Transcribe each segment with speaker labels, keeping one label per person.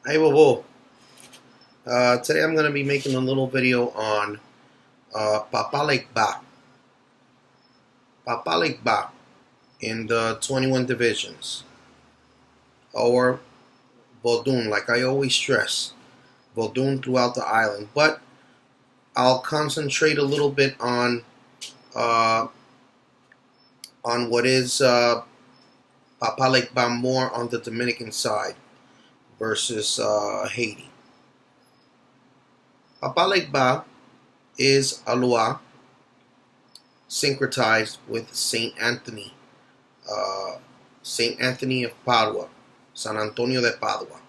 Speaker 1: Hey, Bobo. Today I'm going to be making a little video on Papa Legba. Papa Legba in the 21 divisions, or Vodun, like I always stress, Vodun throughout the island. But I'll concentrate a little bit uh, on what is Papa Legba more on the Dominican side versus Haiti. Papa Legba is a Loa syncretized with Saint Anthony, uh, Saint Anthony of Padua, San Antonio de Padua.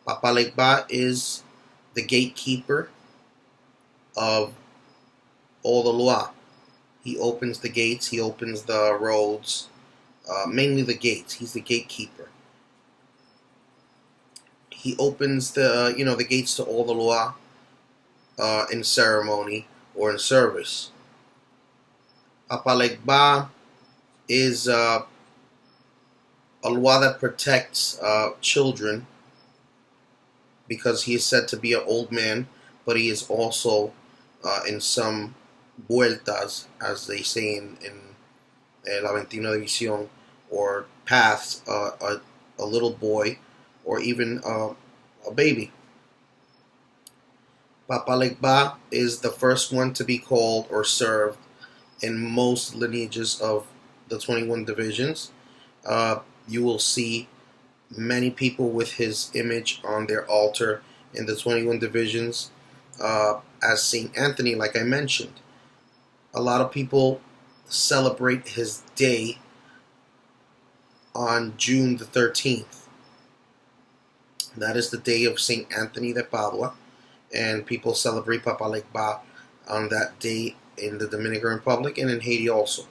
Speaker 1: Papa Legba is the gatekeeper of all the Loa. He opens the gates, he opens the roads, mainly the gates. He's the gatekeeper. He opens the gates to all the Loa in ceremony or in service. Papa Legba is a law that protects children because he is said to be an old man, but he is also in some vueltas, as they say in La 21 División, or paths, a little boy or even a baby. Papa Legba is the first one to be called or served in most lineages of the 21 divisions. You will see many people with his image on their altar in the 21 divisions as St. Anthony, like I mentioned. A lot of people celebrate his day on June the 13th. That is the day of St. Anthony de Padua, and people celebrate Papa Legba on that day in the Dominican Republic and in Haiti also.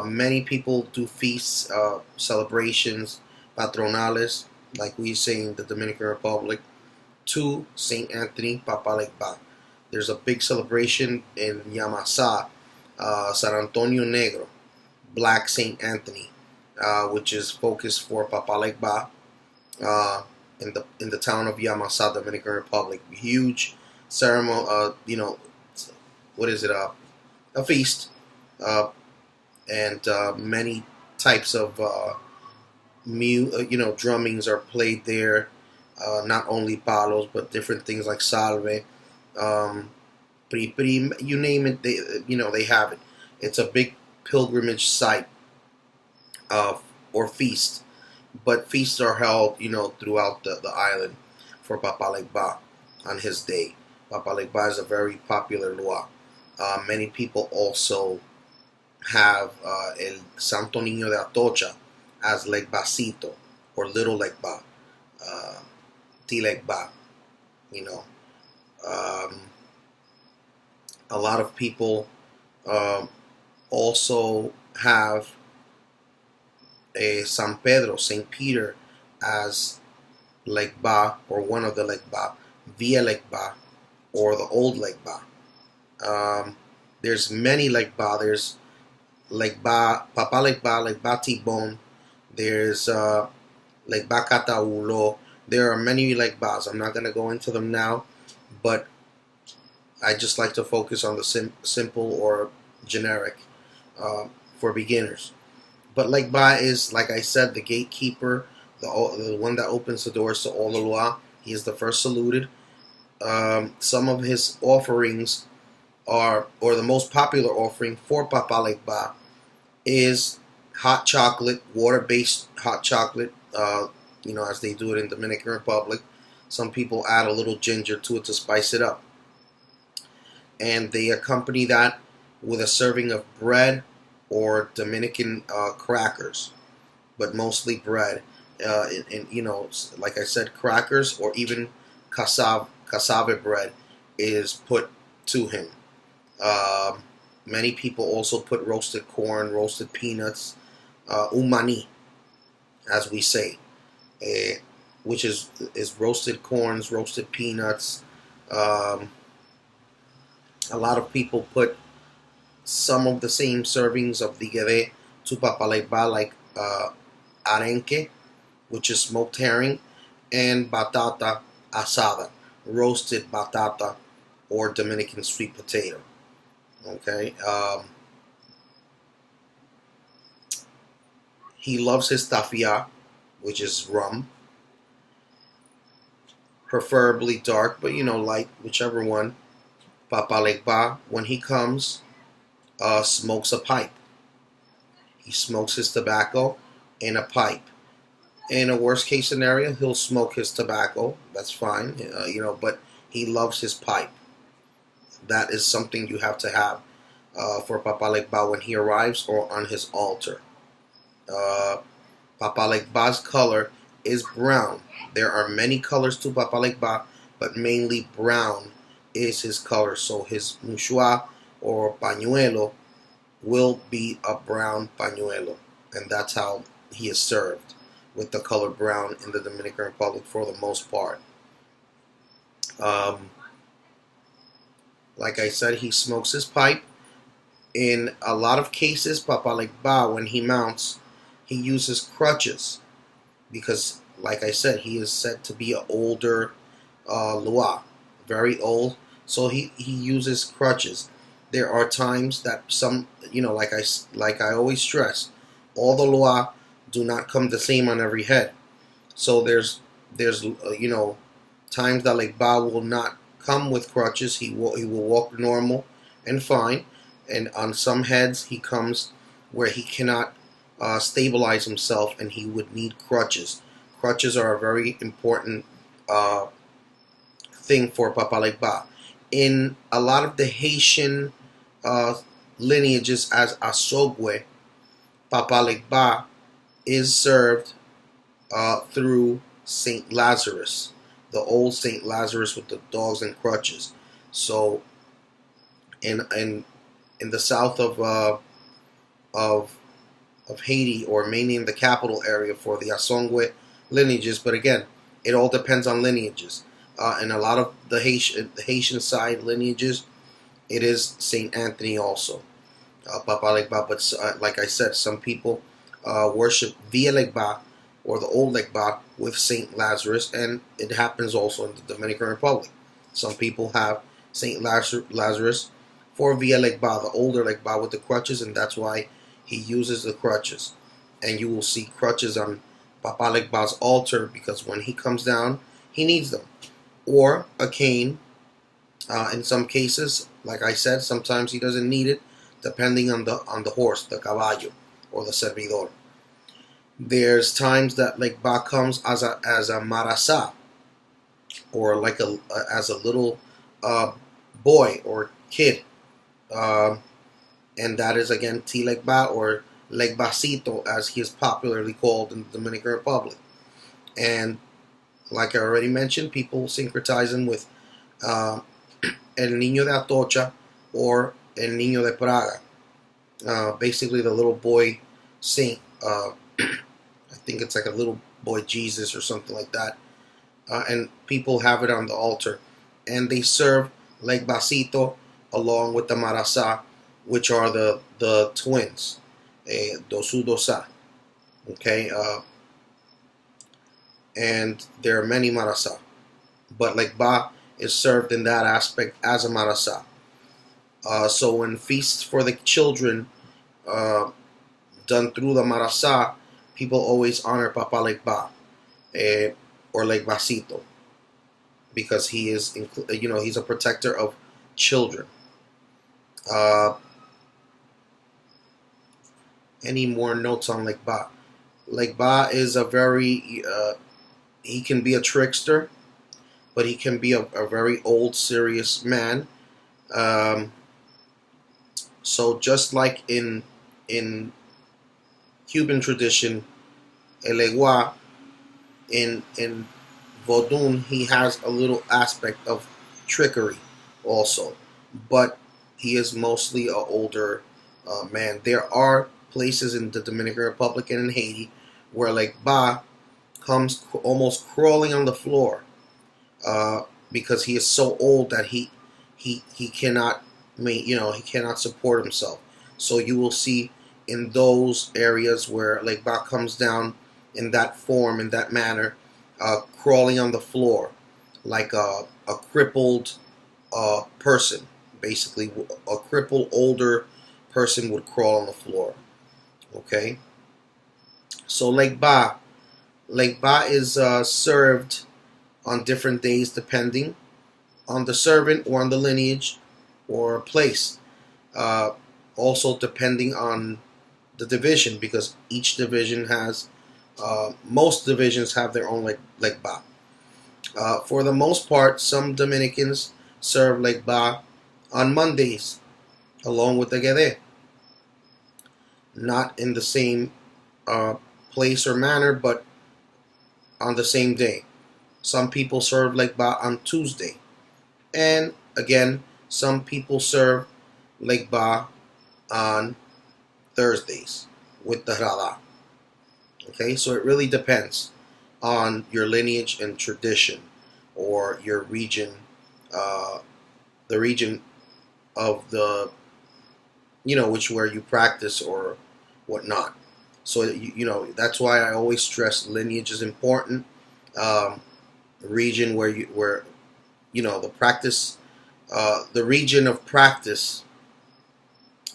Speaker 1: Many people do feasts, celebrations, patronales, like we say in the Dominican Republic, to St. Anthony Papa Legba. There's a big celebration in Yamasa, San Antonio Negro, Black St. Anthony, which is focused for Papa Legba in the town of Yamasa, Dominican Republic. Huge ceremony, what is it? A feast. And many types of drummings are played there. Not only palos, but different things like salve, you name it. They have it. It's a big pilgrimage site or feast. But feasts are held, throughout the island for Papa Legba on his day. Papa Legba is a very popular loa. Many people also have El Santo Niño de Atocha as Legbacito or Little Legba, T Legba. A lot of people also have a San Pedro, Saint Peter, as Legba or one of the Legba, Via Legba or the Old Legba. There's many Legba. There's Legba, Papa Legba, Legba Tibon. There's Legba Cataulo. There are many Legbas. I'm not going to go into them now, but I just like to focus on the simple or generic for beginners. But Legba is, like I said, the gatekeeper, the one that opens the doors to all the Loa. He is the first saluted. Some of his offerings or the most popular offering for Papa Legba is hot chocolate, water-based hot chocolate, as they do it in Dominican Republic. Some people add a little ginger to it to spice it up. And they accompany that with a serving of bread or Dominican crackers, but mostly bread. Like I said, crackers or even cassava bread is put to him. Many people also put roasted corn, roasted peanuts, umani, as we say, which is roasted corns, roasted peanuts. A lot of people put some of the same servings of tigre to Papa Legba, like arenque, which is smoked herring, and batata asada, roasted batata or Dominican sweet potato. Okay. He loves his tafia, which is rum, preferably dark, but light, whichever one. Papa Legba, when he comes, smokes a pipe. He smokes his tobacco in a pipe. In a worst case scenario, he'll smoke his tobacco. That's fine, but he loves his pipe. That is something you have to have for Papa Legba when he arrives or on his altar. Papa Legba's color is brown. There are many colors to Papa Legba, but mainly brown is his color. So his mushua or pañuelo will be a brown pañuelo, and that's how he is served, with the color brown in the Dominican Republic for the most part. Like I said, he smokes his pipe. In a lot of cases, Papa Legba, when he mounts, he uses crutches because, like I said, he is said to be an older Lua, very old. So he uses crutches. There are times that some, like I always stress, all the Lua do not come the same on every head. So there's times that Legba will not come with crutches. He will walk normal and fine. And on some heads he comes where he cannot stabilize himself, and he would need crutches. Crutches are a very important thing for Papa Legba. In a lot of the Haitian lineages as Asogwe, Papa Legba is served through Saint Lazarus, the old Saint Lazarus with the dogs and crutches. So in the south of Haiti, or mainly in the capital area for the Asongwe lineages, but again, it all depends on lineages. And a lot of the Haitian side lineages, it is Saint Anthony also, Papa Legba. But like I said, some people worship Via Legba or the old Legba with Saint Lazarus, and it happens also in the Dominican Republic. Some people have Saint Lazarus for Via Legba, the older Legba with the crutches, and that's why he uses the crutches. And you will see crutches on Papa Legba's altar because when he comes down, he needs them. Or a cane. In some cases, like I said, sometimes he doesn't need it, depending on the horse, the caballo, or the servidor. There's times that Legba comes as a marasa, or as a little boy or kid, and that is again T Legba, or Legbacito as he is popularly called in the Dominican Republic. And like I already mentioned, people syncretize him with El Niño de Atocha or El Niño de Praga, basically the little boy saint. I think it's like a little boy Jesus or something like that. And people have it on the altar. And they serve Legbacito along with the Marasa, which are the twins. Dosu Dosa. Okay? And there are many Marasa. But Legba is served in that aspect as a Marasa. So when feasts for the children done through the Marasa, people always honor Papa Legba or Legbacito because he is, he's a protector of children. Any more notes on Legba? Legba is a very, he can be a trickster, but he can be a very old, serious man. So just like in Cuban tradition, El Legua, in Vodun, he has a little aspect of trickery also, but he is mostly an older man. There are places in the Dominican Republic and in Haiti where Legba comes almost crawling on the floor because he is so old that he cannot, he cannot support himself. So you will see in those areas where Legba comes down in that form, in that manner, crawling on the floor, like a crippled person. Basically, a crippled older person would crawl on the floor. Okay, so Legba is served on different days depending on the servant or on the lineage or place. Also depending on the division, because each division has, most divisions have their own Legba. For the most part, some Dominicans serve Legba on Mondays along with the Gede. Not in the same place or manner, but on the same day. Some people serve Legba on Tuesday. And again, some people serve Legba on Thursdays with the Hrada. Okay, so it really depends on your lineage and tradition, or your region, the region of the, which where you practice or whatnot. So that's why I always stress lineage is important. Region where the practice, the region of practice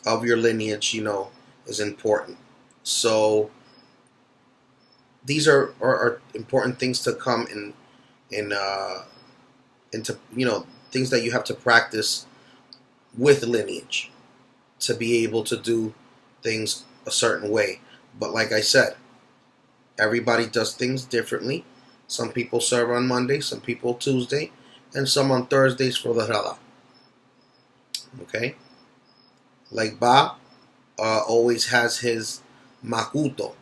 Speaker 1: of your lineage, is important. So these are important things to come into things that you have to practice with lineage to be able to do things a certain way. But like I said, everybody does things differently. Some people serve on Monday, some people Tuesday, and some on Thursdays for the Hrada. Okay? Legba always has his makuto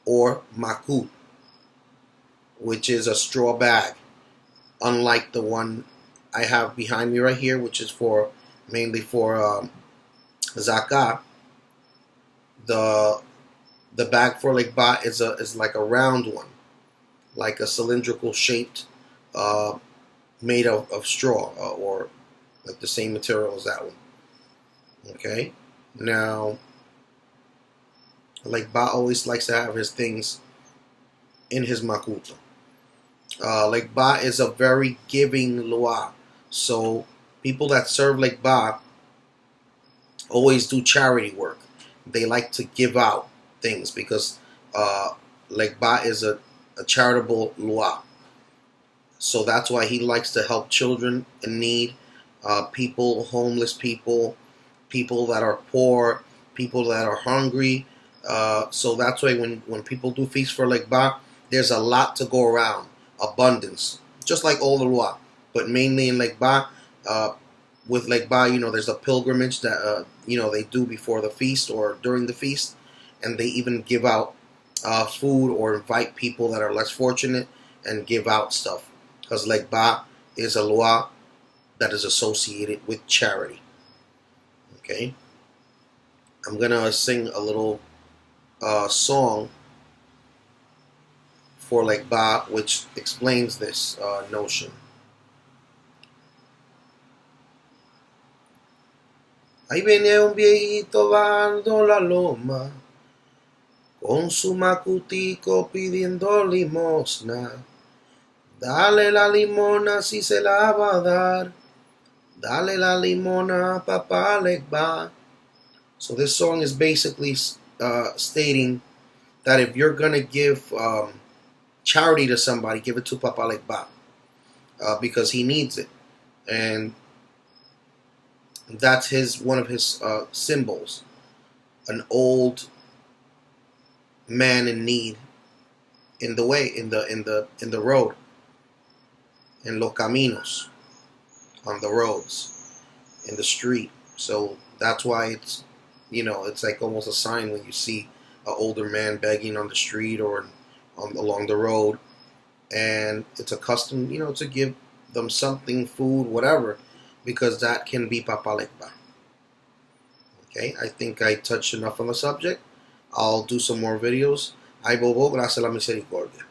Speaker 1: or makut, which is a straw bag, unlike the one I have behind me right here, which is mainly for zakah. The bag for Legba is like a round one, like a cylindrical shaped, made of straw, or like the same material as that one. Okay, now Legba always likes to have his things in his makuto. Legba is a very giving lua, so people that serve Legba always do charity work. They like to give out things because Legba is a charitable lua. So that's why he likes to help children in need, people, homeless people, people that are poor, people that are hungry. So that's why when people do feasts for Legba, there's a lot to go around, abundance, just like all the lua, but mainly in Legba. With Legba, there's a pilgrimage that they do before the feast or during the feast, and they even give out food or invite people that are less fortunate and give out stuff, because Legba is a lua that is associated with charity. Okay, I'm gonna sing a little song for Legba, which explains this notion. Ahí viene un viejito bajando la loma, con su macutico pidiendo limosna. Dale la limona si se la va a dar. Dale la limona a Papa Legba. So this song is basically stating that if you're going to give charity to somebody, give it to Papa Legba, because he needs it. And that's one of his symbols. An old man in need in the way, in the road, in los caminos, on the roads, in the street. So that's why it's like almost a sign when you see an older man begging on the street or along the road, and it's a custom, to give them something, food, whatever, because that can be Papa Legba. Okay, I think I touched enough on the subject. I'll do some more videos. Ay, bobo, gracias a la misericordia.